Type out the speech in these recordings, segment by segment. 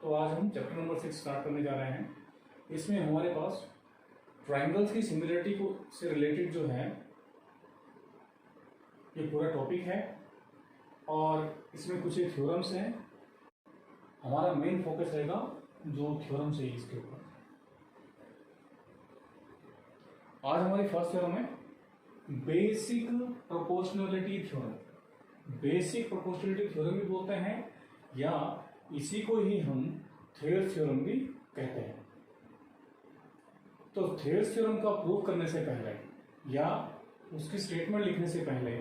तो आज हम चैप्टर नंबर 6 स्टार्ट करने जा रहे हैं। इसमें हमारे पास ट्राइंगल्स की सिमिलरिटी को से रिलेटेड जो है ये पूरा टॉपिक है और इसमें कुछ थ्योरम्स हैं। हमारा मेन फोकस रहेगा जो थ्योरम्स है इसके ऊपर। आज हमारी फर्स्ट थ्योरम है basic proportionality theorem. Basic proportionality theorem भी बोलते हैं या इसी को ही हम थेयर्स थ्योरम भी कहते हैं। तो थेयर्स थ्योरम का प्रूव करने से पहले या उसकी स्टेटमेंट लिखने से पहले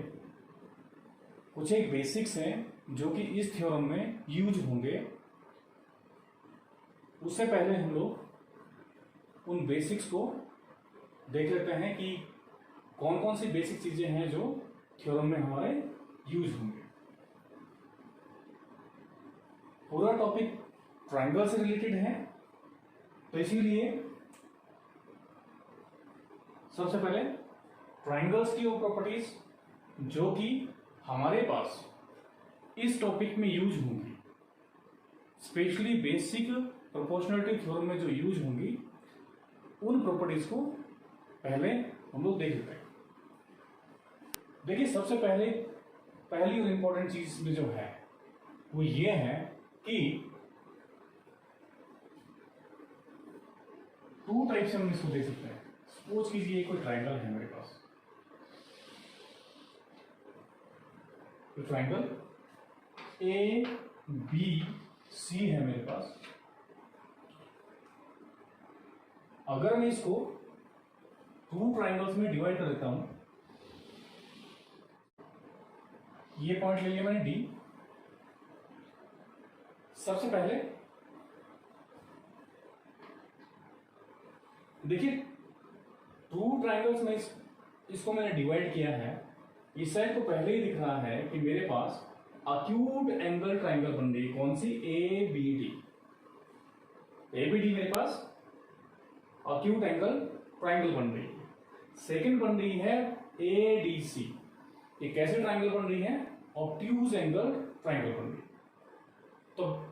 कुछ एक बेसिक्स हैं जो कि इस थ्योरम में यूज होंगे। उससे पहले हम लोग उन बेसिक्स को देख लेते हैं कि कौन कौन सी बेसिक चीजें हैं जो थ्योरम में हमारे यूज होंगे। पूरा टॉपिक ट्राइंगल से रिलेटेड है, तो इसीलिए सबसे पहले ट्राइंगल्स की वो प्रॉपर्टीज जो कि हमारे पास इस टॉपिक में यूज होंगी, स्पेशली बेसिक प्रोपोर्शनलिटी थ्योरम में जो यूज होंगी, उन प्रॉपर्टीज को पहले हम लोग देख लेते हैं। देखिए, सबसे पहली और इंपॉर्टेंट चीज में जो है वो ये है कि टू टाइप से हम इसको देख सकते हैं। सपोज कीजिए कोई ट्राइंगल है मेरे पास, तो ट्राइंगल ए बी सी है मेरे पास। अगर मैं इसको टू ट्राइंगल्स में डिवाइड कर देता हूं, ये पॉइंट ले लिया मैंने डी। सबसे पहले देखिए, टू ट्राइंगल्स में इसको मैंने डिवाइड किया है। इस साइड को पहले ही दिख रहा है कि मेरे पास अक्यूट एंगल ट्राइंगल बन रही है। कौन सी? A B D. A B D मेरे पास अक्यूट एंगल ट्राइंगल बन रही है। सेकंड बन रही है ए डी सी। ये कैसे ट्राइंगल बन रही है? ऑब्ट्यूज एंगल ट्राइंगल बन रही है। तो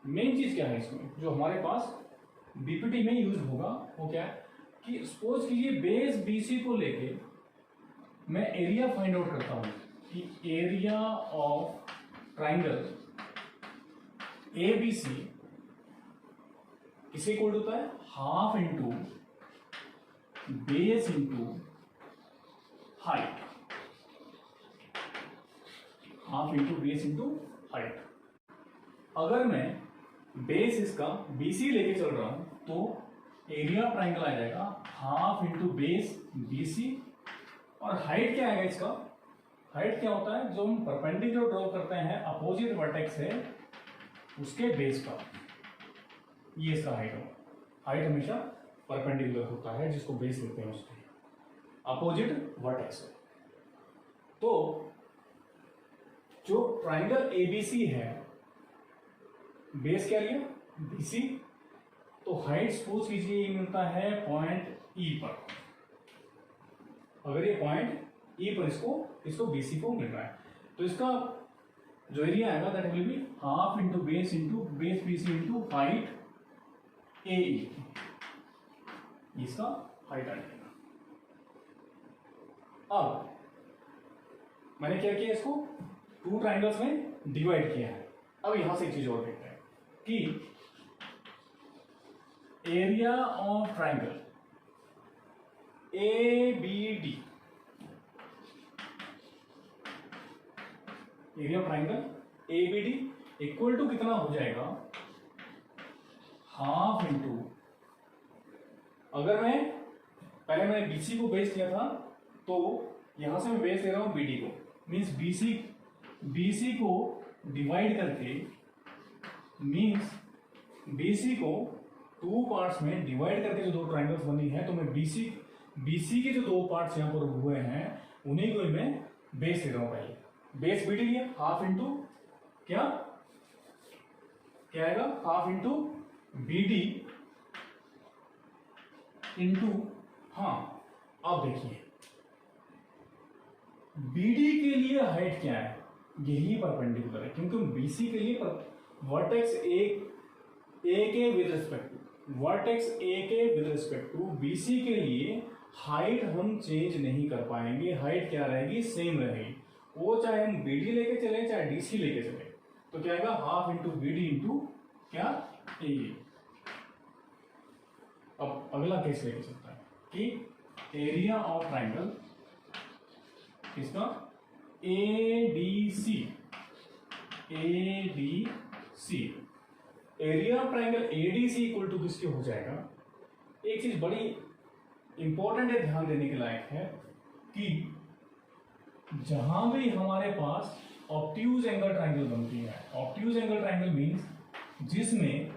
मेन चीज क्या है इसमें जो हमारे पास बीपीटी में यूज होगा वो क्या है कि सपोज कीजिए बेस बीसी को लेके मैं एरिया फाइंड आउट करता हूं कि area of triangle A B C किसे इक्वल होता है? Half into base into height. Half into base into height. अगर मैं बेस इसका बीसी लेके चल रहा हूं तो एरिया ट्राइंगल आ जाएगा हाफ इंटू बेस बीसी। और हाइट क्या आएगा इसका? हाइट क्या होता है? जो हम परपेंडिकुलर ड्रॉ करते हैं अपोजिट वर्टेक्स है उसके बेस का, ये इसका हाइट होगा। हाइट हमेशा परपेंडिकुलर होता है जिसको बेस लेते हैं उसके अपोजिट वर्टेक्स है। तो जो ट्राइंगल एबीसी है, बेस क्या लिया? बीसी। तो हाइट सपोज कीजिए ये मिलता है पॉइंट ई पर। अगर ये पॉइंट ई पर इसको बीसी को मिल रहा है तो इसका जो एरिया आएगा that will be half into base BC into height A E. इसका हाइट आ जाएगा। अब मैंने क्या किया? इसको टू ट्राइंगल्स में डिवाइड किया है। अब यहां से एक चीज और देखते हैं कि area of triangle A B D, area of triangle A B D equal to कितना हो जाएगा? हाफ इंटू, अगर पहले मैंने बीसी को बेस लिया था तो यहां से मैं बेस ले रहा हूं बीडी को, मींस बीसी को डिवाइड करके, मींस बीसी को टू पार्ट्स में डिवाइड करके जो दो ट्राइंगल्स बनी है, तो मैं बीसी के जो दो पार्ट्स यहां पर हुए हैं उन्हीं को मैं बेस ले रहा हूं। पहले बेस बीडी लिया, हाफ इंटू क्या आएगा? हाफ इंटू बीडी इंटू, हाँ अब देखिए बीडी के लिए हाइट क्या है? यही परपेंडिकुलर है क्योंकि बीसी के लिए वर्टेक्स एक ए के with respect to vertex A के विद रिस्पेक्ट टू बीसी के लिए हाइट हम चेंज नहीं कर पाएंगे, हाइट क्या रहेगी, सेम रहेगी। वो चाहे हम बीडी लेके चले चाहे डीसी लेके चले, तो क्या आएगा हाफ इंटू बीडी इंटू क्या ए। अब अगला केस लेके चलता है कि एरिया ऑफ ट्राइंगल इसका ADC, ADC area of triangle ADC equal to किसके हो जाएगा। एक चीज बड़ी इंपॉर्टेंट है, ध्यान देने के लायक है कि जहां भी हमारे पास ऑब्ट्यूज एंगल ट्राइंगल बनती है, ऑब्ट्यूज एंगल ट्राइंगल मीन्स जिसमें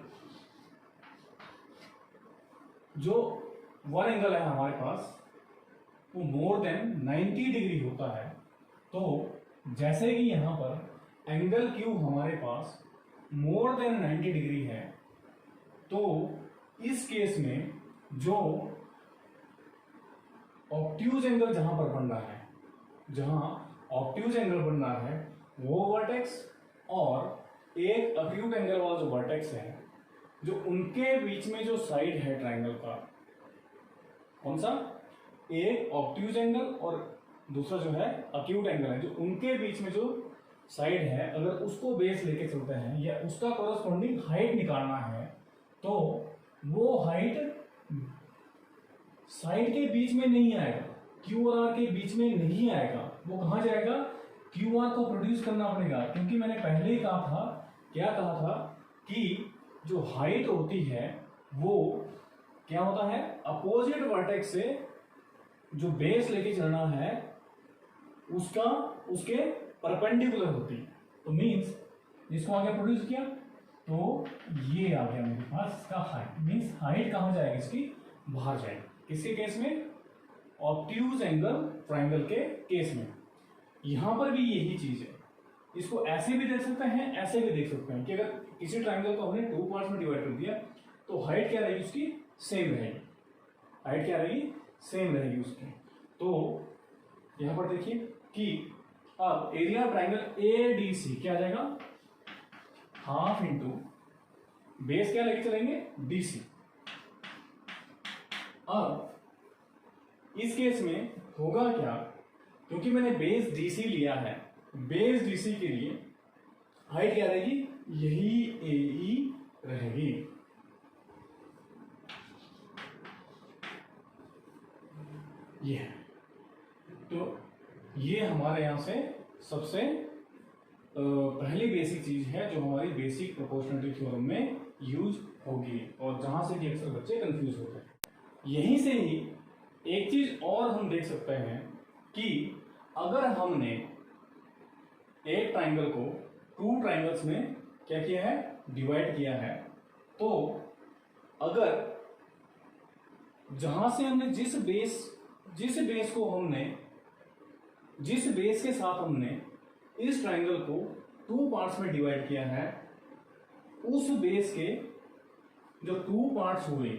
जो वन एंगल है हमारे पास वो मोर देन 90 डिग्री होता है, तो जैसे कि यहां पर एंगल क्यू हमारे पास मोर देन 90 डिग्री है, तो इस केस में जो ऑब्ट्यूज एंगल जहां पर बन रहा है, जहां ऑब्ट्यूज एंगल बन रहा है वो वर्टेक्स और एक अक्यूट एंगल वाला जो वर्टेक्स है, जो उनके बीच में जो साइड है ट्राइंगल का, कौन सा, एक ऑब्ट्यूज एंगल और दूसरा जो है अक्यूट एंगल है, जो उनके बीच में जो साइड है, अगर उसको बेस लेके चलते हैं या उसका कॉरस्पॉन्डिंग हाइट निकालना है, तो वो हाइट साइड के बीच में नहीं आएगा, क्यू और आर के बीच में नहीं आएगा, वो कहां जाएगा, क्यू आर को प्रोड्यूस करना पड़ेगा। क्योंकि मैंने पहले ही कहा था, क्या कहा था कि जो हाइट होती है वो क्या होता है, अपोजिट वर्टेक्स से जो बेस लेके चलना है उसका उसके परपेंडिकुलर होती है। तो मीन्स जिसको आगे प्रोड्यूस किया तो ये आ गया मेरे पास इसका हाइट, मीन्स हाइट कहां जाएगी, इसकी बाहर जाएगी। किसके केस में, ऑब्ट्यूज एंगल ट्राइंगल के केस में। यहां पर भी यही चीज है, इसको ऐसे भी देख सकते हैं, ऐसे भी देख सकते हैं कि अगर किसी ट्राइंगल को हमने 2 पार्ट्स में डिवाइड कर दिया तो हाइट क्या रहेगी उसकी, सेम रहेगी, हाइट क्या रहेगी, सेम रहेगी उसकी। तो यहां पर देखिए कि अब एरिया ऑफ ट्राइंगल एडीसी क्या आ जाएगा, हाफ इंटू बेस क्या लेके चलेंगे, डीसी। अब इस केस में होगा क्या, क्योंकि मैंने बेस डीसी लिया है, बेस डीसी के लिए हाइट क्या रहेगी, यही एई रहेगी। ये है, तो ये हमारे यहां से सबसे पहली बेसिक चीज है जो हमारी बेसिक प्रोपोर्शनलिटी थ्योरम में यूज होगी और जहां से कि अक्सर बच्चे कंफ्यूज होते हैं। यहीं से ही एक चीज और हम देख सकते हैं कि अगर हमने एक ट्राइंगल को 2 ट्राइंगल्स में क्या किया है, डिवाइड किया है, तो अगर जहां से हमने जिस बेस के साथ हमने इस ट्राइंगल को 2 पार्ट्स में डिवाइड किया है, उस बेस के जो 2 पार्ट्स हुए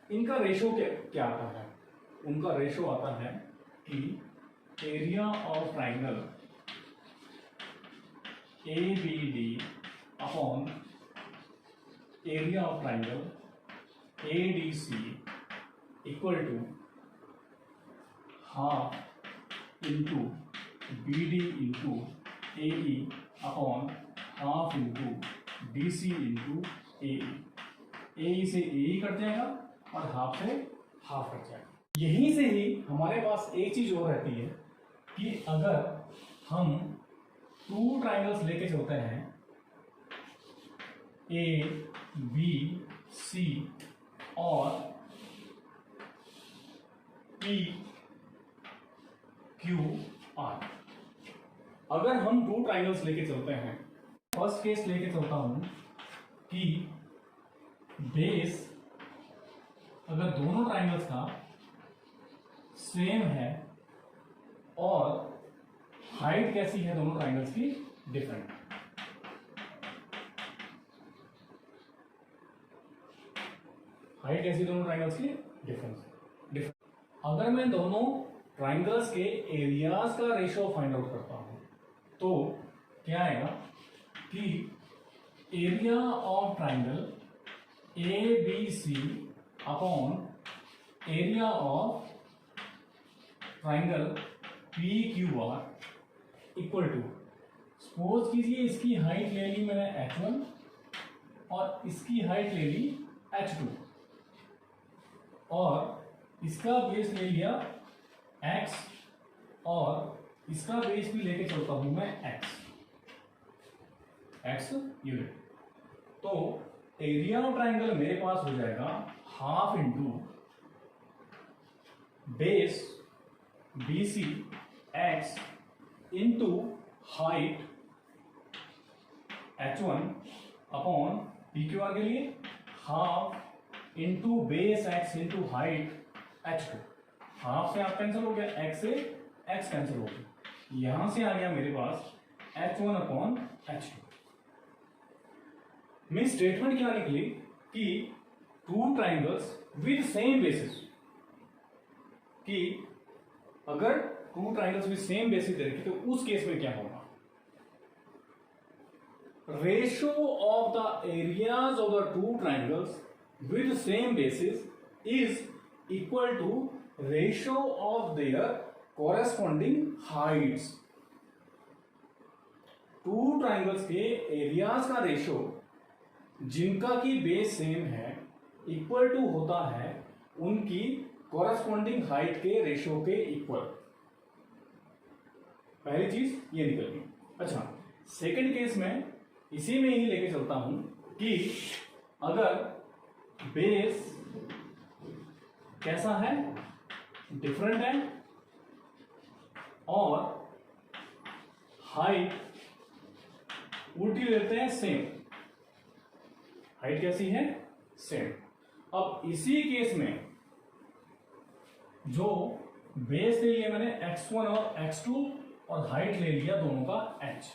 इनका रेशो क्या आता है, उनका रेशो आता है कि area of triangle ABD upon area of triangle ADC equal to half into BD into AE upon half into DC into AE। AE से AE कट जाएगा और हाफ से हाफ कट जाएगा। यहीं से ही हमारे पास एक चीज और रहती है कि अगर हम 2 ट्राइंगल्स लेके चलते हैं ABC और PQR, अगर हम 2 ट्राइंगल्स लेके चलते हैं, फर्स्ट केस लेके चलता हूं कि बेस अगर दोनों ट्राइंगल्स का सेम है और हाइट कैसी है दोनों ट्राइंगल्स की, डिफरेंट। हाइट कैसी दोनों ट्राइंगल्स की, डिफरेंट। अगर मैं दोनों ट्राइंगल्स के एरियाज का रेशियो फाइंड आउट करता हूं तो क्या आएगा कि area of triangle ABC upon area of triangle PQR equal to, suppose कीजिए इसकी हाइट ले ली मैंने H1 और इसकी हाइट ले ली H2 और इसका बेस ले लिया X और इसका बेस भी लेके चलता हूं मैं X यूनिट। तो एरिया ऑफ ट्राइंगल मेरे पास हो जाएगा half into base BC X into height H1 upon PQR के लिए half into base X into height H2। Half से आप कैंसिल हो गया, X से X कैंसिल हो गया, यहां से आ गया मेरे पास H1 अपॉन H2। मेरी स्टेटमेंट क्या निकली कि two triangles with same bases, कि अगर two triangles with same bases देखे तो उस केस में क्या होगा, ratio of the areas of the two triangles with same bases is equal to ratio of their corresponding heights. Two triangles के areas का रेशियो जिनका की बेस सेम है इक्वल टू होता है उनकी कॉरेस्पॉन्डिंग हाइट के रेशियो के इक्वल। पहली चीज ये निकल गई। अच्छा, सेकंड केस में इसी में ही लेके चलता हूं कि अगर बेस कैसा है, डिफरेंट है और हाइट उल्टी लेते हैं सेम, हाइट कैसी है, सेम। अब इसी केस में जो बेस ले लिया मैंने X1 और X2 और हाइट ले लिया दोनों का H,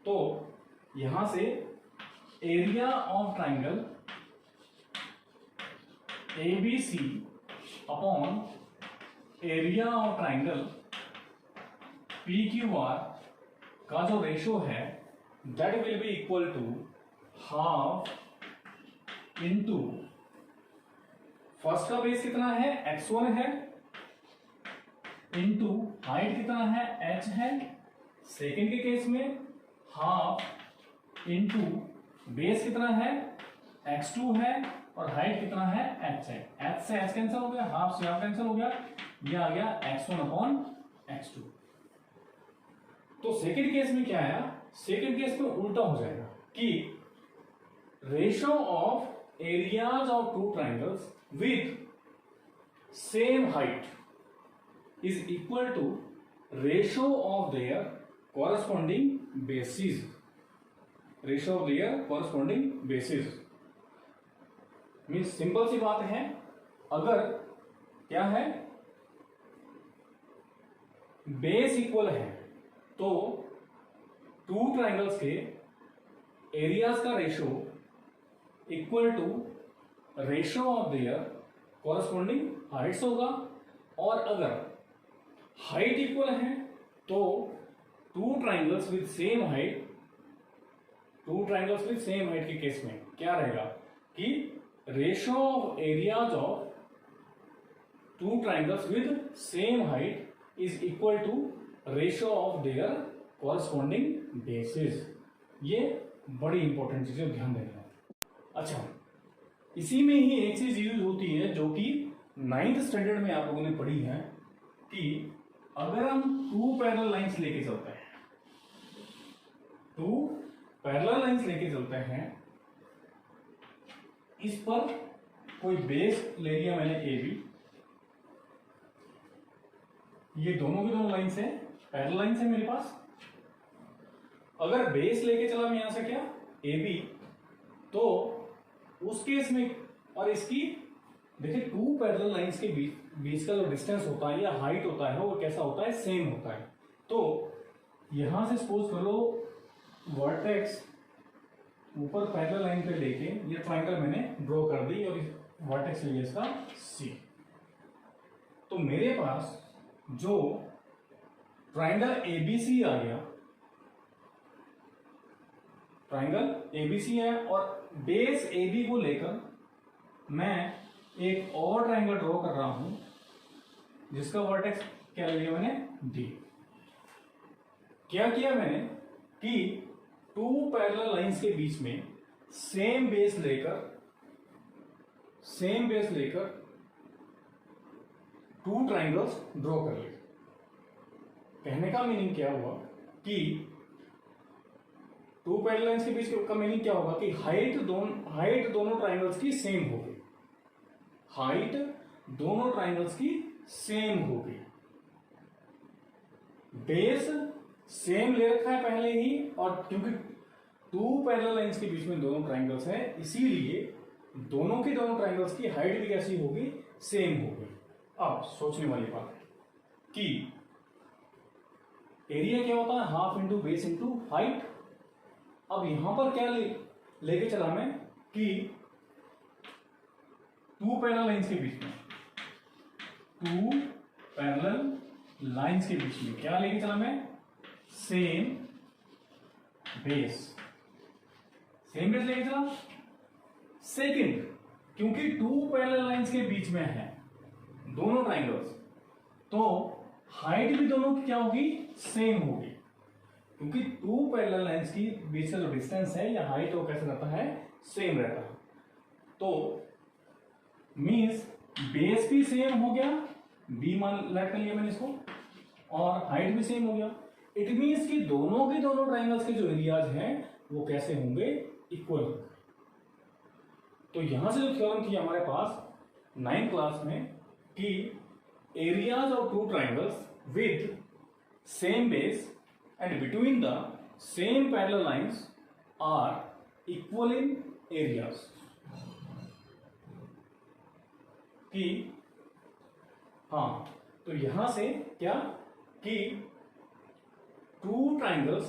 तो यहां से area of triangle ABC upon area of triangle PQR का जो रेशियो है that will be equal to half into, first का बेस कितना है X1 है, इंटू हाइट कितना है H है, सेकेंड के केस में हाफ इंटू बेस कितना है X2 है और हाइट कितना है H है। H से H कैंसिल हो गया, हाफ से हाफ कैंसिल हो गया, ये आ गया X1 अपॉन X2। तो सेकेंड केस में क्या आया, सेकेंड केस में उल्टा हो जाएगा कि ratio of areas of two triangles with same height is equal to ratio of their corresponding bases. Ratio of their corresponding bases means simple सी बात है, अगर क्या है बेस इक्वल है तो टू ट्राइंगल्स के एरियाज का ratio equal to ratio of their corresponding heights होगा, और अगर हाइट इक्वल है तो two triangles with same height, two triangles with same height के केस में क्या रहेगा कि ratio of areas of two triangles with same height is equal to ratio of their corresponding bases. ये बड़ी इंपॉर्टेंट चीज है, ध्यान देना। अच्छा, इसी में ही एक चीज यूज होती है जो कि 9th स्टैंडर्ड में आप लोगों ने पढ़ी है कि अगर हम टू पैरेलल लाइंस लेके चलते हैं, टू पैरेलल लाइंस लेके चलते हैं, इस पर कोई बेस ले लिया मैंने AB, ये दोनों की दोनों लाइंस है, पैरेलल लाइंस है मेरे पास। अगर बेस लेके चला मैं यहां से क्या AB, तो उस केस में और इसकी देखिए टू पैरेलल लाइंस के बीच का जो डिस्टेंस होता है या हाइट होता है वो कैसा होता है, सेम होता है। तो यहां से सपोज करो वर्टेक्स ऊपर पैरेलल लाइन पे लेके ये ट्राइंगल मैंने ड्रॉ कर दी और वर्टेक्स लिया इसका C, तो मेरे पास जो ट्राइंगल ABC आ गया, ट्राइंगल एबीसी है और बेस AB को लेकर मैं एक और ट्राइंगल ड्रॉ कर रहा हूं जिसका वर्टेक्स क्या ले लिया मैंने, D। क्या किया मैंने कि टू पैरेलल लाइंस के बीच में सेम बेस लेकर टू ट्राइंगल्स ड्रॉ कर लिए। कहने का मीनिंग क्या हुआ कि टू पैरेलल लाइंस के बीच का मीनिंग क्या होगा कि हाइट दोनों ट्राइंगल्स की सेम होगी, हाइट दोनों ट्राइंगल्स की सेम होगी, बेस सेम ले रखा है पहले ही, और क्योंकि टू पैरेलल लाइंस के बीच में दोनों ट्राइंगल्स हैं इसीलिए दोनों ट्राइंगल्स की हाइट भी कैसी होगी, सेम होगी। अब सोचने वाली बात है कि एरिया क्या होता है, half into base into height. अब यहां पर क्या लेके चला मैं कि टू पैरेलल लाइंस के बीच में क्या लेके चला मैं, सेम बेस लेके चला। सेकंड, क्योंकि टू पैरेलल लाइंस के बीच में है दोनों ट्राइंगल्स, तो हाइट भी दोनों की क्या होगी, सेम होगी, क्योंकि टू पैरेलल लाइंस की बीच का जो डिस्टेंस है या हाइट वो कैसे रहता है, सेम रहता है। तो मींस बेस भी सेम हो गया, बी मान लेट कर लिया मैंने इसको, और हाइट भी सेम हो गया। इट मींस कि दोनों ट्राइंगल्स के जो एरियाज हैं वो कैसे होंगे, इक्वल होंगे। तो यहां से जो थ्योरम थी हमारे पास 9th क्लास में कि areas of two triangles with same base and between the same parallel lines are equal in areas, कि हाँ, तो यहां से क्या कि two triangles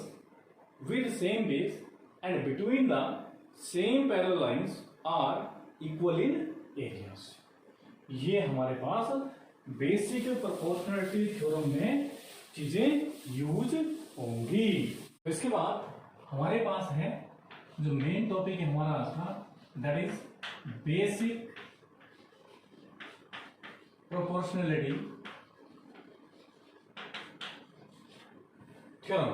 with same base and between the same parallel lines are equal in areas। ये हमारे पास basic proportionality theorem में चीजें यूज होंगी। तो इसके बाद हमारे पास है जो मेन टॉपिक हमारा आज था, that is basic proportionality theorem,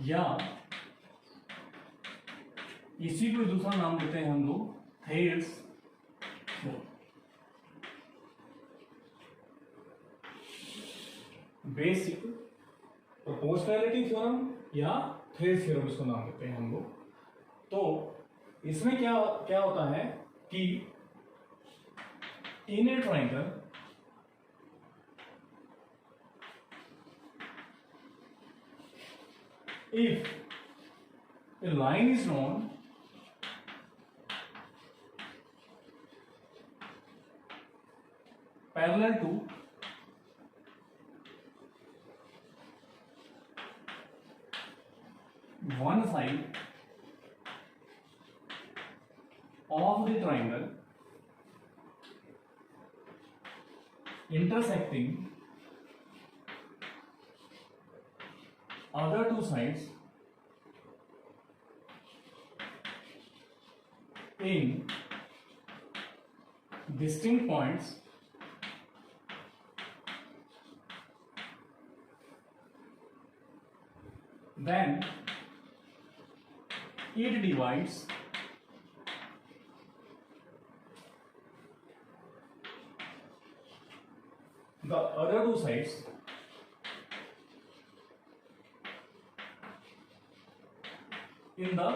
या इसी को दूसरा नाम देते हैं हम लोग Thales theorem. Basic proportionality theorem या थेल्स थ्योरम इसको नाम देते हैं हम लोग। तो इसमें क्या होता है कि in a triangle if a line is known parallel to one side of the triangle intersecting other two sides in distinct points, then it divides the other two sides in the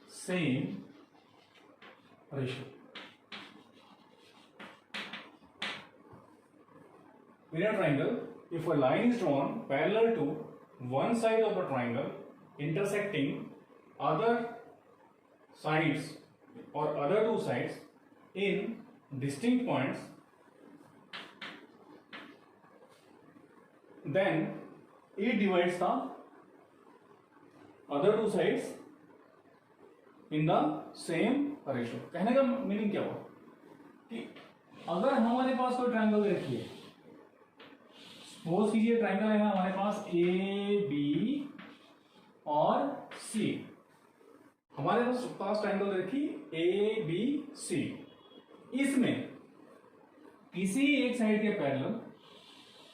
same ratio. In a triangle, if a line is drawn parallel to one side of the triangle intersecting other sides or other two sides in distinct points, then it divides the other two sides in the same ratio। कहने का meaning क्या हुआ कि अगर हमारे पास कोई triangle देखिए suppose कीजिए ट्राइंगल है हमारे पास ए बी और सी। हमारे पास ट्राइंगल देखिए ए बी सी। इसमें किसी एक साइड के पैरेलल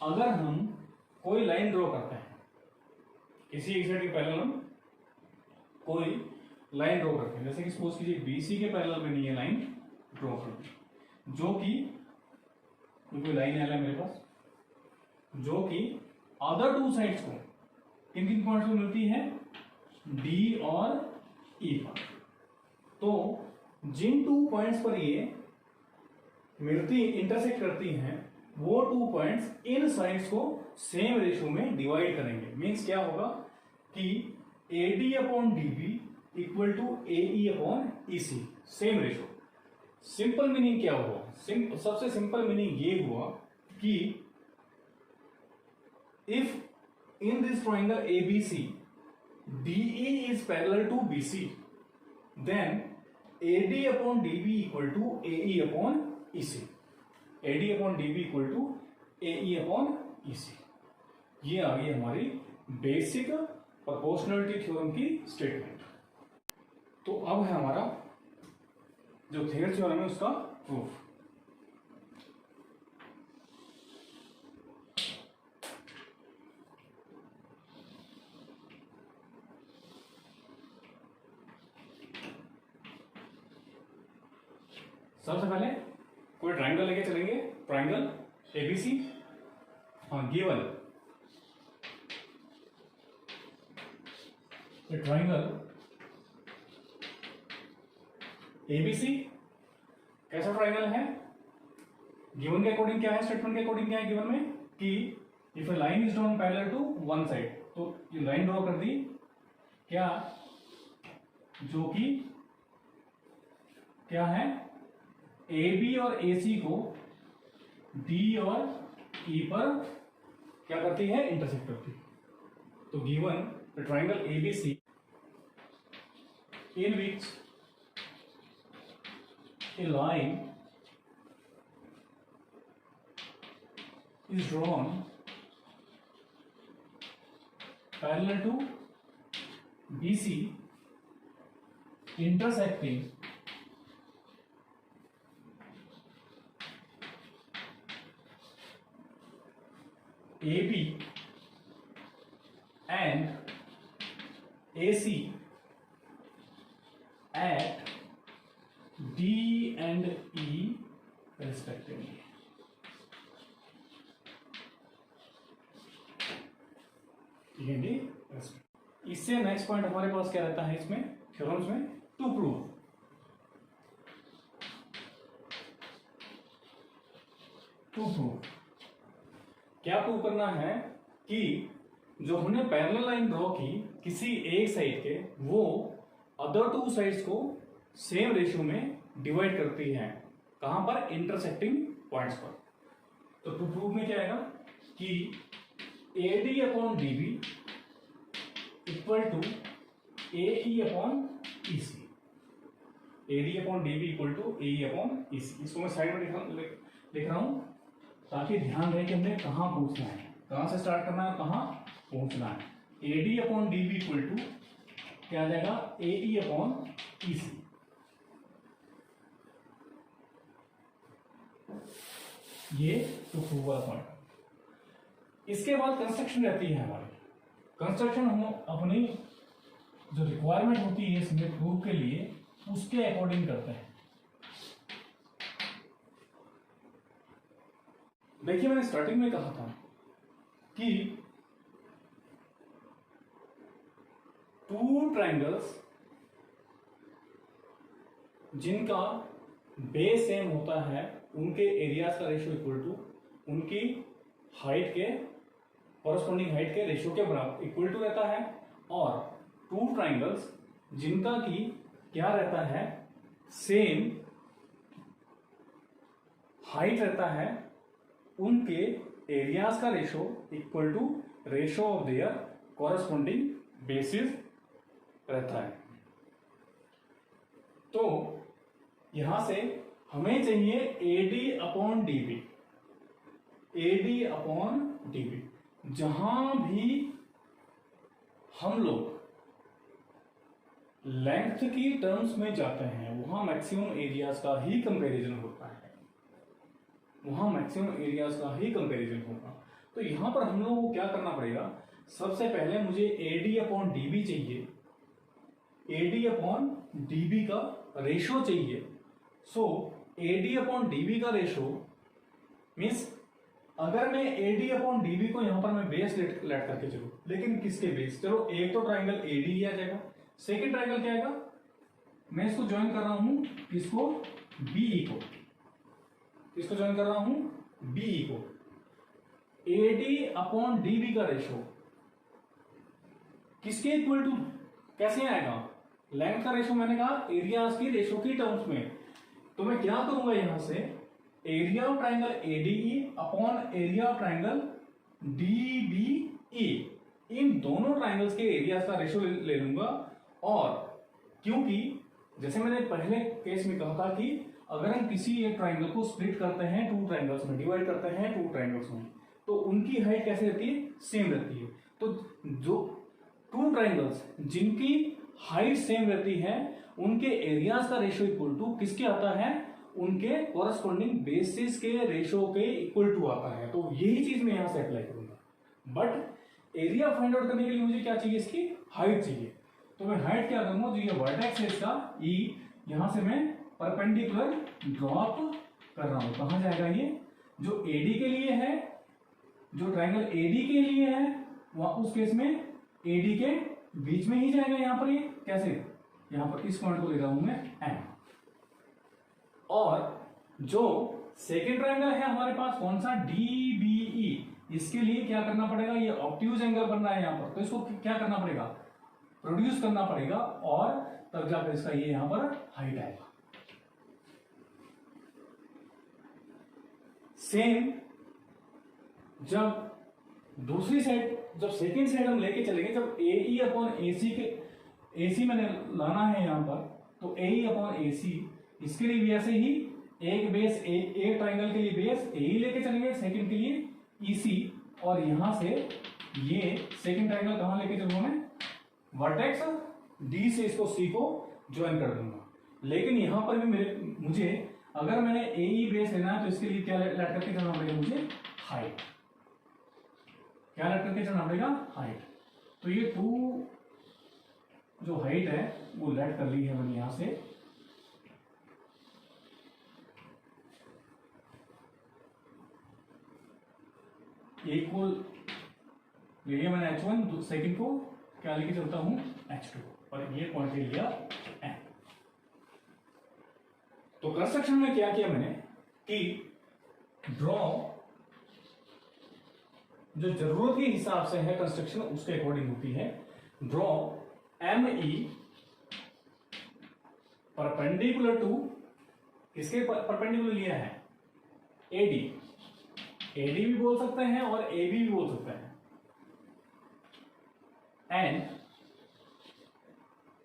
अगर हम कोई लाइन ड्रॉ करते हैं, किसी एक साइड के पैरेलल हम कोई लाइन ड्रॉ करते हैं, जैसे कि सपोज कीजिए बीसी के पैरेलल में नहीं है लाइन ड्रॉ करते, जो कि कोई लाइन है मेरे पास जो कि अदर टू साइड्स को किन किन पॉइंट्स को मिलती है, डी और ई पर। तो जिन 2 पॉइंट्स पर ये मिलती इंटरसेक्ट करती हैं वो 2 पॉइंट्स इन साइड्स को सेम रेशियो में डिवाइड करेंगे। मींस क्या होगा कि AD upon DB equal to AE upon EC, same ratio. Simple meaning क्या हुआ? सबसे सिंपल मीनिंग ये हुआ कि if in this triangle ABC DE is parallel to BC, then AD upon DB equal to AE upon EC. AD upon DB equal to AE upon EC. ये आ गई हमारी basic proportionality theorem की statement. तो अब है हमारा जो there theorem है उसका प्रूफ। सबसे पहले कोई ट्राइंगल लेके चलेंगे, ट्राइंगल एबीसी। हाँ, गिवन ट्राइंगल एबीसी कैसा ट्राइंगल है? गिवन के अकॉर्डिंग क्या है, स्टेटमेंट के अकॉर्डिंग क्या है गिवन में कि if a line is drawn parallel to one side, तो ये लाइन ड्रॉ कर दी क्या, जो कि क्या है, ए बी और ए सी को डी और ई पर क्या करती है, इंटरसेक्ट करती है। तो given the triangle A B C in which a line is drawn parallel to B C intersecting AB and AC at D and E respectively. इससे नेक्स्ट पॉइंट हमारे पास क्या रहता है इसमें थ्योरम्स में, टू प्रूव। क्या प्रूव करना है कि जो हमने पैरेलल लाइन ड्रॉ की किसी एक साइड के, वो अदर टू साइड्स को सेम रेशियो में डिवाइड करती हैं। कहां पर? इंटरसेक्टिंग पॉइंट्स पर। तो टू प्रूव में क्या आएगा कि AD upon DB equal to AE upon EC। AD upon DB equal to AE upon EC। इसको मैं साइड में लिख रहा हूं ताकि ध्यान रहे कि हमने कहां पहुंचना है, कहां से स्टार्ट करना है, कहां पहुंचना है। AD upon DB equal to क्या आ जाएगा, AE अपॉन EC। ये टू प्रूव वाला पॉइंट। इसके बाद कंस्ट्रक्शन रहती है हमारी। कंस्ट्रक्शन हम अपनी जो रिक्वायरमेंट होती है इसमें प्रूफ के लिए उसके अकॉर्डिंग करते हैं। देखिए मैंने स्टार्टिंग में कहा था कि टू ट्राइंगल्स जिनका बेस सेम होता है उनके एरियाज का रेशियो इक्वल टू उनकी हाइट के कॉरस्पॉन्डिंग हाइट के रेशियो के बराबर इक्वल टू रहता है। और टू ट्राइंगल्स जिनका की क्या रहता है, सेम हाइट रहता है, उनके एरियाज का ratio equal to ratio of their corresponding bases रहता है। तो यहां से हमें चाहिए AD upon DB, AD upon DB. जहां भी हम लोग लेंथ की टर्म्स में जाते हैं वहां मैक्सिमम एरियाज का ही कंपैरिजन होता है, वहां मैक्सिमम एरियाज का ही कंपैरिजन होगा। तो यहां पर हम लोगों को क्या करना पड़ेगा, सबसे पहले मुझे एडी अपॉन डीबी चाहिए, एडी अपॉन डीबी का रेशो चाहिए। सो एडी अपॉन डीबी का रेशो मीन्स अगर मैं एडी अपॉन डीबी को यहां पर मैं बेस लेट करके चलूं, लेकिन किसके बेस, चलो एक तो ट्राइंगल एडी लिया जाएगा, सेकेंड ट्राइंगल क्या आएगा, मैं इसको ज्वाइन कर रहा हूं इसको बीई को, इसको ज्वाइन कर रहा हूं बीई को। एडी अपॉन डीबी का रेशो किसके इक्वल टू, कैसे आएगा, लेंथ का रेशो मैंने कहा एरियाज की रेशो की टर्म्स में। तो मैं क्या करूंगा यहां से, area of triangle ADE upon area of triangle DBE, इन दोनों ट्राइंगल्स के एरियाज का रेशो ले लूंगा। और क्योंकि जैसे मैंने पहले केस में कहा था कि अगर हम किसी एक ट्राइंगल को स्प्लिट करते हैं टू ट्राइंगल्स में, डिवाइड करते हैं टू ट्राइंगल्स में, तो उनकी हाइट कैसे रहती है, सेम रहती है। तो जो टू ट्राइंगल्स जिनकी हाइट सेम रहती है उनके एरियाज का रेशो इक्वल टू किसके आता है, उनके कोरस्पॉन्डिंग बेसिस के रेशो के इक्वल टू आता है। तो यही चीज मैं यहां से अप्लाई करूंगा। बट एरिया फाइंड आउट करने के लिए मुझे क्या चाहिए, इसकी हाइट चाहिए। तो मैं हाइट क्या करूंगा, जो ये वर्टेक्स है इसका ई, यहां से मैं परपेंडिकुलर ड्रॉप कर रहा हूं। कहां जाएगा ये, जो एडी के लिए है, जो ट्राइंगल एडी के लिए है वहां उस केस में एडी के बीच में ही जाएगा। यहां पर ये कैसे, यहां पर इस पॉइंट को ले रहा हूं मैं एम। और जो सेकेंड ट्राइंगल है हमारे पास कौन सा, डीबीई, इसके लिए क्या करना पड़ेगा, ये ऑब्ट्यूज एंगल बन रहा है यहां पर, तो इसको क्या करना पड़ेगा, प्रोड्यूस करना पड़ेगा, और तब जाकर इसका ये यहां पर हाइट आएगा। सेम जब दूसरी साइड, जब सेकेंड साइड हम लेके चलेंगे, जब ए अपॉन ए सी के, ए सी मैंने लाना है यहां पर, तो ए अपॉन ए सी, इसके लिए भी ऐसे ही एक बेस एक ट्राइंगल के लिए बेस ए लेके चलेंगे, सेकंड के लिए ईसी, और यहां से ये सेकंड ट्राइंगल कहां लेके चलूंगा मैं, वर्टेक्स डी से इसको सी को ज्वाइन कर दूंगा। लेकिन यहां पर भी मुझे अगर मैंने ए बेस लेना है तो इसके लिए क्या लेट करके चलना पड़ेगा, मुझे हाइट, क्या लेट करके चलना पड़ेगा, हाइट। तो ये टू जो हाइट है वो लेट कर ली है मैंने यहां से, एक को ले लिया मैंने H1, सेकंड को क्या लेके चलता हूं H2, और ये पॉइंट ले लिया M। तो कंस्ट्रक्शन में क्या किया मैंने कि ड्रॉ, जो जरूरत के हिसाब से है कंस्ट्रक्शन उसके अकॉर्डिंग होती है, draw M E perpendicular to, किसके परपेंडिकुलर लिया है, एडी, एडी भी बोल सकते हैं और ए भी बोल सकते हैं, एंड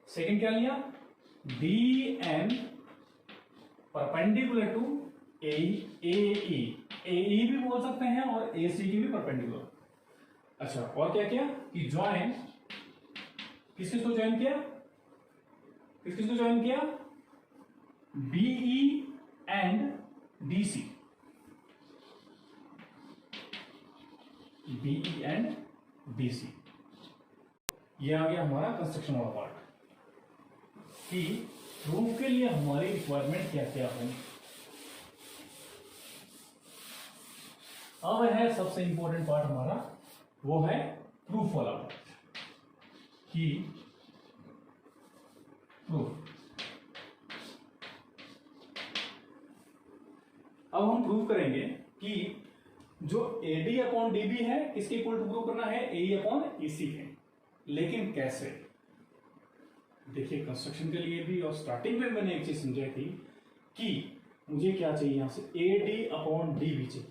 सेकंड क्या लिया, डी एन परपेंडिकुलर टू ए ई भी बोल सकते हैं और ए सी की भी परपेंडिकुलर। अच्छा, और क्या किया कि ज्वाइन, किस किस को ज्वाइन किया, किस किस को ज्वाइन किया, BE and DC, BE and DC. ये आ गया हमारा कंस्ट्रक्शन वाला पार्ट कि प्रूफ के लिए हमारी रिक्वायरमेंट क्या क्या है। अब है सबसे इंपॉर्टेंट पार्ट हमारा, वो है प्रूफ वाला पार्ट कि प्रूफ। अब हम प्रूव करेंगे कि जो एडी अपॉन डीबी है किसके इक्वल टू प्रूव करना है, ए अपॉन ईसी है। लेकिन कैसे, देखिए कंस्ट्रक्शन के लिए भी और स्टार्टिंग में मैंने एक चीज समझाई थी कि मुझे क्या चाहिए यहां से, एडी अपॉन डीबी चाहिए,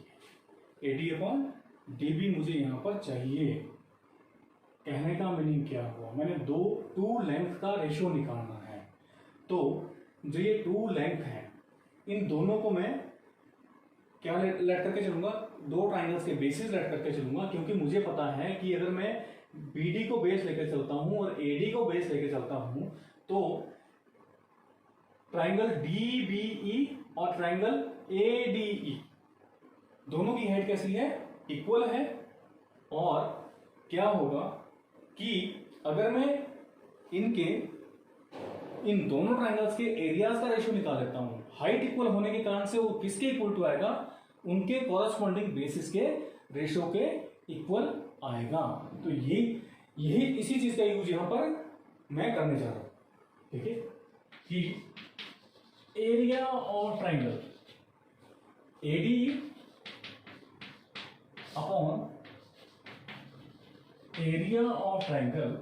एडी अपॉन डीबी मुझे यहां पर चाहिए। कहने का मीनिंग क्या हुआ, मैंने टू लेंथ का रेशियो निकालना है। तो जो ये टू लेंथ है इन दोनों को मैं क्या लेट करके चलूंगा, दो ट्राइंगल्स के बेसिस लेट करके चलूंगा, क्योंकि मुझे पता है कि अगर मैं BD को बेस लेकर चलता हूं और AD को बेस लेकर चलता हूं तो ट्राइंगल DBE और ट्राइंगल ADE दोनों की हाइट कैसी है, इक्वल है। और क्या होगा कि अगर मैं इन दोनों ट्राइंगल्स के एरियाज का रेशियो निकाल लेता हूं, हाइट इक्वल होने के कारण से वो किसके इक्वल टू आएगा, उनके कॉरस्पॉन्डिंग बेसिस के रेशियो के इक्वल आएगा। तो यही इसी चीज का यूज यहां पर मैं करने जा रहा हूं, ठीक है, कि area of triangle ADE upon area of triangle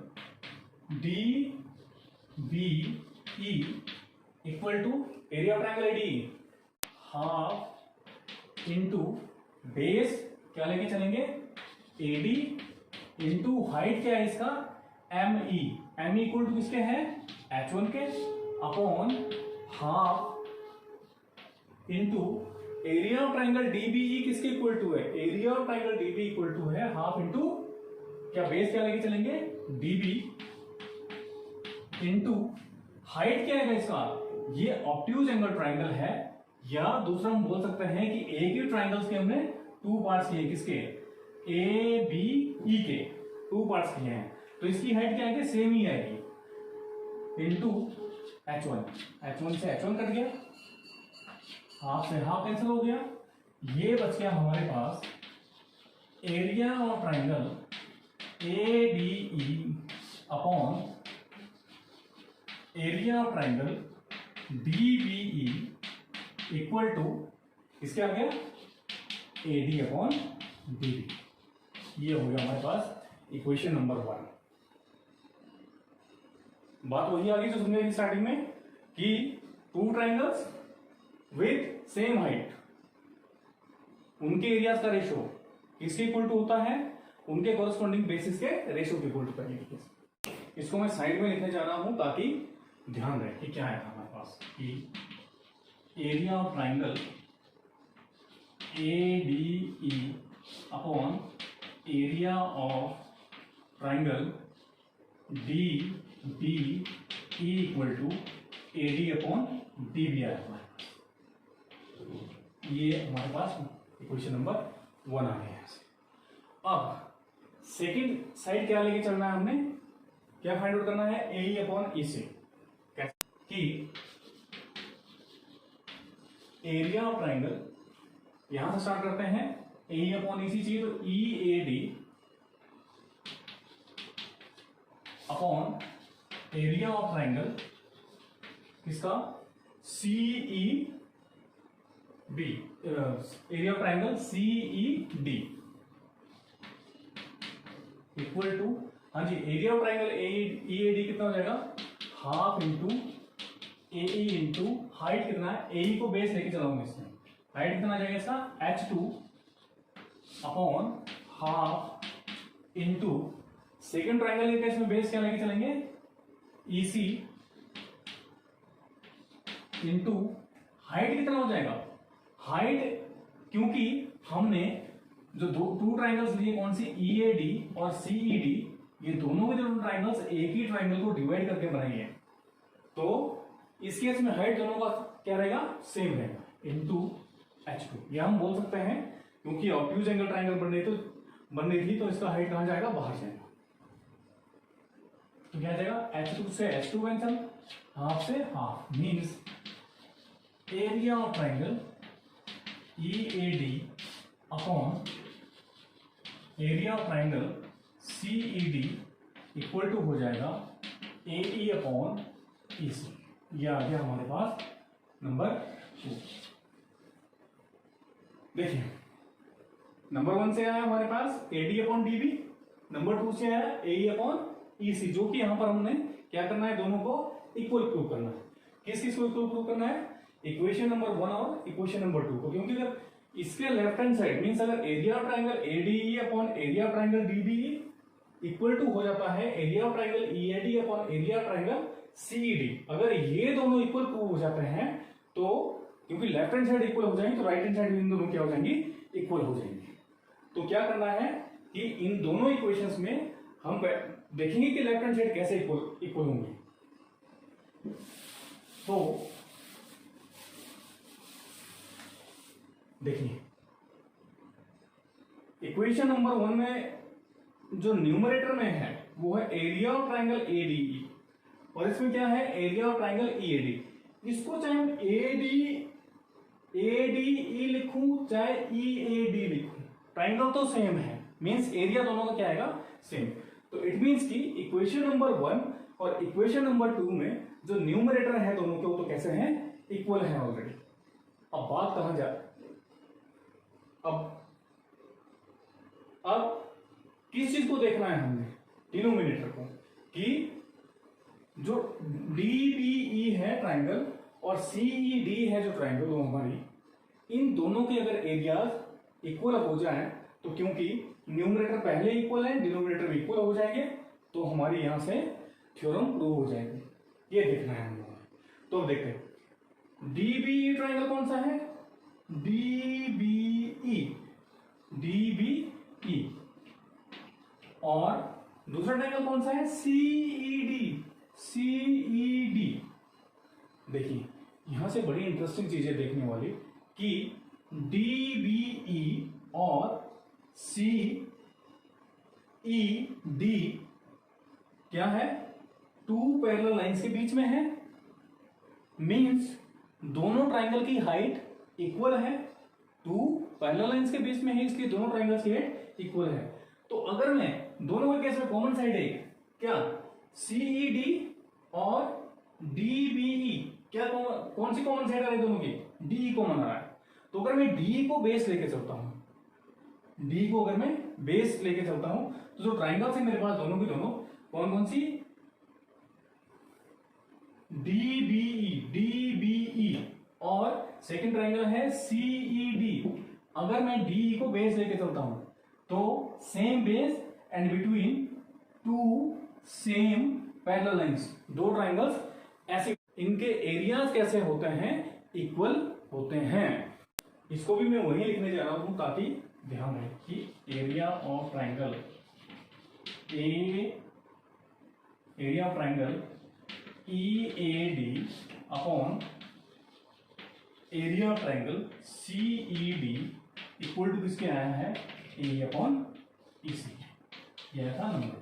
DBE equal to area of triangle ADE half into base क्या लेके चलेंगे AD इंटू हाइट क्या है इसका ME इक्वल टू किसके हैं H1 के upon half into area of triangle DBE किसके इक्वल टू है, area of triangle DB equal to है हाफ इंटू क्या बेस क्या लेके चलेंगे DB इंटू हाइट क्या है इसका, ये ऑब्ट्यूज एंगल ट्राइंगल है, या दूसरा हम बोल सकते हैं कि एक ही ट्राइंगल्स के हमने टू पार्ट्स किए, किसके ABE के टू पार्ट्स किए हैं, तो इसकी हाइट क्या आएगी सेम ही आएगी इंटू H1 से H1 कट गया, हाफ से हाफ कैंसिल हो गया, ये बच गया हमारे पास area of triangle ADE upon area of triangle DBE equal to इसके आ गया AD अपॉन DB। ये हो गया हमारे पास इक्वेशन नंबर 1। बात वही आ गई जो समझे स्टार्टिंग में कि two triangles with same height, उनके एरियाज का रेशियो किसके इक्वल टू होता है, उनके कॉरस्पॉन्डिंग बेसिस के रेशियो के इक्वल टू करेंगे। इसको मैं साइड में लिखने जा रहा हूं ताकि ध्यान रहे कि क्या है हमारे पास कि area of triangle ADE upon area of triangle DBE equal to AD upon DB आया हमारे पास। ये हमारे पास इक्वेशन नंबर 1 आ गया है। अब सेकंड साइड क्या लेके चलना है, हमने क्या फाइंड आउट करना है AE अपॉन EC, कि एरिया ऑफ ट्राइंगल यहां से स्टार्ट करते हैं AE अपॉन EC चाहिए तो EAD upon area of triangle किसका CEB, area of triangle CED equal to, हाँ जी, एरिया ऑफ ट्राइंगल EAD कितना हो जाएगा half into AE into height कितना है, AE को बेस लेके चलाऊंगा इसमें, हाइट कितना आ जाएगा इसका H2 upon half into second triangle के केस में बेस क्या लेके चलेंगे EC इंटू हाइट कितना हो जाएगा, हाइट क्योंकि हमने जो टू ट्राइंगल्स लिए कौन सी EAD और CED, ये दोनों के दोनों ट्राइंगल्स एक ही ट्राइंगल को डिवाइड करके बनाई है, तो इस केस में हाइट दोनों का क्या रहेगा सेम रहेगा इंटू H2। यह हम बोल सकते हैं क्योंकि ऑब्ट्यूज एंगल ट्राइंगल बननी थी तो इसका हाइट कहां जाएगा, बाहर जाएगा, तो क्या जाएगा H2 से H2 कैंसिल, हाफ से half, means area of triangle EAD upon area of triangle CED equal to हो जाएगा AE अपॉन EC। यह आ गया हमारे पास नंबर 2। देखिए नंबर 1 से आया हमारे पास AD अपॉन DB, नंबर 2 से आया AE अपॉन EC, जो कि यहां पर हमने क्या करना है, दोनों को इक्वल प्रूव करना है। किस किस को इक्वल प्रूव करना है, इक्वेशन नंबर 1 और इक्वेशन नंबर 2 को, क्योंकि अगर इसके लेफ्ट हैंड साइड मींस अगर area of triangle ADE upon area of triangle DBE equal to हो जाता है area of triangle EAD upon area of triangle CED, अगर ये दोनों इक्वल प्रूव हो जाते हैं तो क्योंकि लेफ्ट हैंड साइड इक्वल हो जाएंगे तो राइट हैंड साइड इन दोनों क्या हो जाएंगी, इक्वल हो जाएंगे। तो क्या करना है कि इन दोनों इक्वेशंस में हम देखेंगे कि लेफ्ट हैंड साइड कैसे इक्वल होंगे। तो देखिए इक्वेशन नंबर 1 में जो न्यूमरेटर में है वो है एरिया ऑफ ट्राइंगल एडीई, और इसमें क्या है, एरिया ऑफ ट्राइंगल ईएडी। इसको चाहे हम एडीई लिखूं चाहे ईएडी लिखूं, ट्राइंगल तो सेम है, मींस एरिया दोनों का क्या आएगा, सेम। तो इट मींस कि इक्वेशन नंबर 1 और इक्वेशन नंबर 2 में जो न्यूमरेटर है दोनों के वो तो कैसे हैं, इक्वल है ऑलरेडी। अब बात कहां जा, अब किस चीज को देखना है हमने, डिनोमिनेटर को, कि जो डीबीई है ट्राइंगल और सीईडी है जो ट्राइंगल दो हमारी, इन दोनों के अगर एरियाज इक्वल हो जाए तो क्योंकि न्यूमरेटर पहले इक्वल है डिनोमिनेटर भी इक्वल हो जाएंगे तो हमारी यहां से थ्योरम प्रूव हो जाएगी। ये देखना है हम लोगों ने। तो अब देखते हैं डीबीई ट्राइंगल कौन सा है, डीबीई और दूसरा ट्राइंगल कौन सा है, सीईडी। देखिए यहां से बड़ी इंटरेस्टिंग चीजें देखने वाली कि डीबीई और सीईडी क्या है, टू पैरेलल लाइंस के बीच में है, मींस दोनों ट्राइंगल की हाइट इक्वल है, टू पैरेलल लाइंस के बीच में है, इसलिए दोनों ट्राइंगल्स की हाइट इक्वल है। तो अगर मैं दोनों के केस में कॉमन साइड है क्या, सीईडी और डीबीई, क्या कौन सी कॉमन साइड आ रही है दोनों की, डी कॉमन आ रहा है। तो अगर मैं डी को बेस लेके चलता हूं, डी को अगर मैं बेस लेके चलता हूं तो जो ट्राइंगल्स है मेरे पास दोनों की दोनों कौन कौन सी, डीबीई और सेकंड ट्राइंगल है सीईडी। अगर मैं डी को बेस लेके चलता हूं तो same base and between two same parallel lines, दो ट्राइंगल्स ऐसे, इनके एरियाज कैसे होते हैं, इक्वल होते हैं। इसको भी मैं वही लिखने जा रहा हूं ताकि ध्यान रहे कि area of triangle EAD upon area of triangle CED equal to किसके आया है, ए अपॉन EC, यह था नंबर।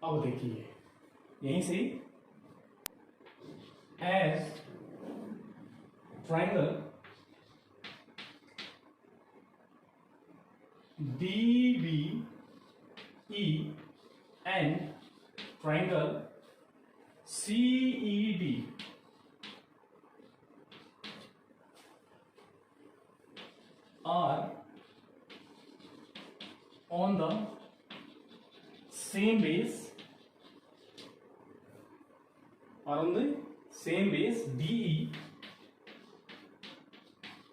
अब देखिए यहीं से as triangle DBE and triangle CED are on the same base, DE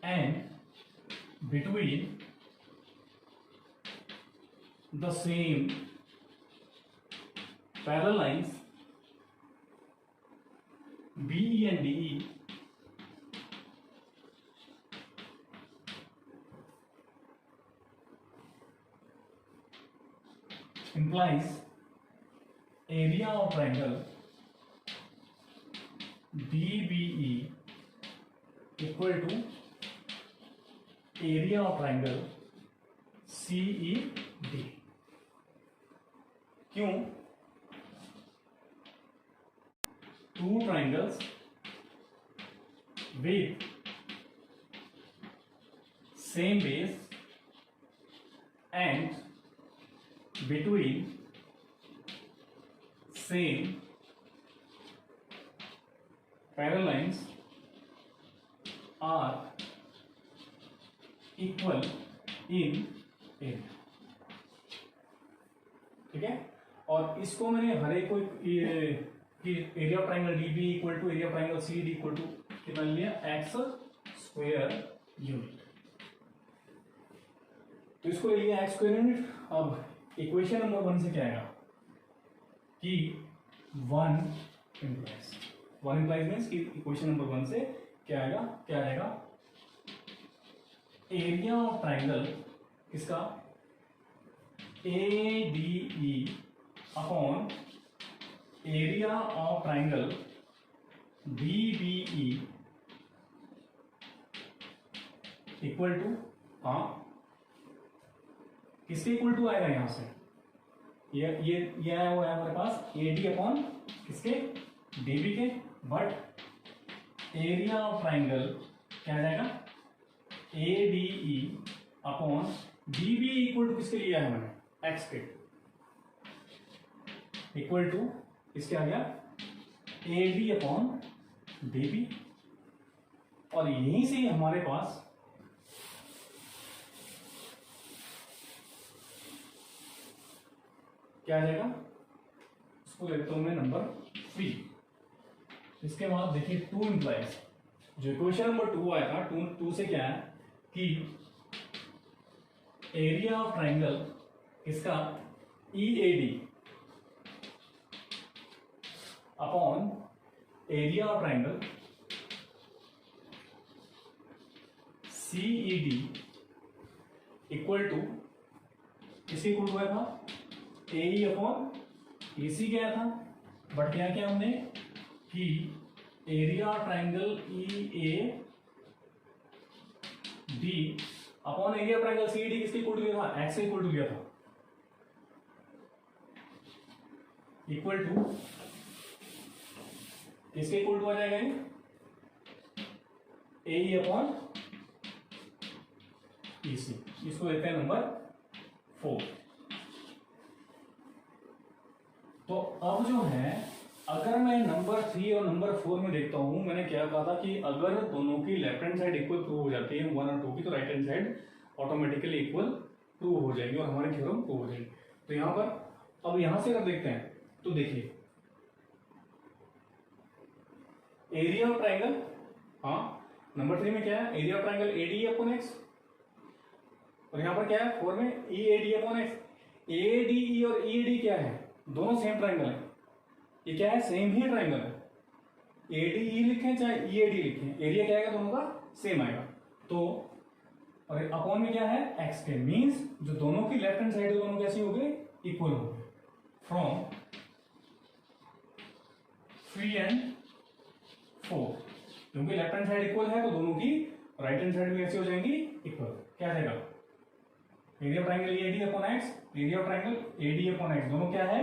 and between the same parallel lines BE and DE implies area of triangle DBE equal to area of triangle CED। क्यों, two triangles with same base and between same parallel lines are equal in area. ठीक है, और इसको मैंने हर एक को area of triangle DB equal to area of triangle CD equal to कितना लिया, एक्स स्क्वायर यूनिट। तो इसको ले लिया एक्स स्क्वायर यूनिट। अब इक्वेशन नंबर 1 से क्या आएगा कि one implies, one implies means कि इक्वेशन नंबर 1 से क्या आएगा, क्या आएगा, एरिया ऑफ ट्राइंगल किसका, ADE upon area of triangle BBE equal to, हाँ किसके इक्वल टू आएगा यहां से, ये आया हुआ है हमारे पास AD अपॉन किसके, DB के, बट एरिया ऑफ ट्राइंगल क्या आ जाएगा, ADE upon BB equal to किसके लिया है मैंने, X के, इक्वल टू इसके आ गया AD अपॉन DB, और यहीं से हमारे पास क्या आ जाएगा, इसको लिखता हूं मैं नंबर 3। इसके बाद देखिए 2 इम्प्लाइज, जो इक्वेशन नंबर 2 आया था, 2 से क्या है कि एरिया ऑफ ट्राइंगल इसका EAD upon area of triangle CED equal to, किसके इक्वल हुआ था, AE अपॉन AC गया था, बट क्या क्या हमने कि area of triangle EAD upon area of triangle CED किसके इक्वल टू था, X से इक्वल टू गया था, इक्वल टू किसके इक्वल टू आ जाएगा ये, AE अपॉन EC, इसको देते हैं नंबर 4। तो अब जो है, अगर मैं नंबर 3 और नंबर 4 में देखता हूं, मैंने क्या कहा था कि अगर दोनों की left hand side equal prove हो जाती है 1 और 2 की, तो right hand side automatically equal prove हो जाएगी और हमारी थ्योरम प्रूव हो जाएगी। तो यहां पर अब यहां से अगर देखते हैं तो देखिए एरिया ऑफ ट्राइंगल, हाँ नंबर 3 में क्या है, area of triangle ADE upon X, और यहां पर क्या है 4 में EAD अपॉन X। ADE और EAD क्या है, दोनों सेम ट्राइंगल है, ये क्या है, सेम ही ट्राइंगल है, ADE लिखें चाहे EAD लिखें, एरिया क्या आएगा, दोनों का सेम आएगा। तो और अपॉन में क्या है, X के, मींस जो दोनों की लेफ्ट हैंड साइड है दोनों कैसी हो गई, इक्वल हो गए, फ्रॉम 3 and 4, क्योंकि लेफ्ट हैंड साइड इक्वल है तो दोनों की राइट हैंड साइड भी ऐसी हो जाएंगी इक्वल। क्या आ जाएगा, area of triangle AD upon X, area of triangle AD upon X, दोनों क्या है,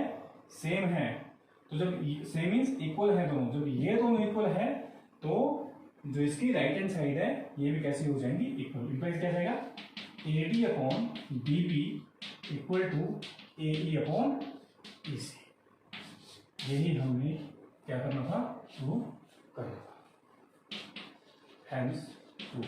सेम है। तो जब सेम मींस इक्वल है दोनों, जब ये दोनों इक्वल है तो जो इसकी राइट हैंड साइड है ये भी कैसी हो जाएंगी, इक्वल। इम्प्लाइज क्या जाएगा, AD upon BB equal to AE upon EC। यही हमने क्या करना था, प्रूव करना था, हैंस प्रूव।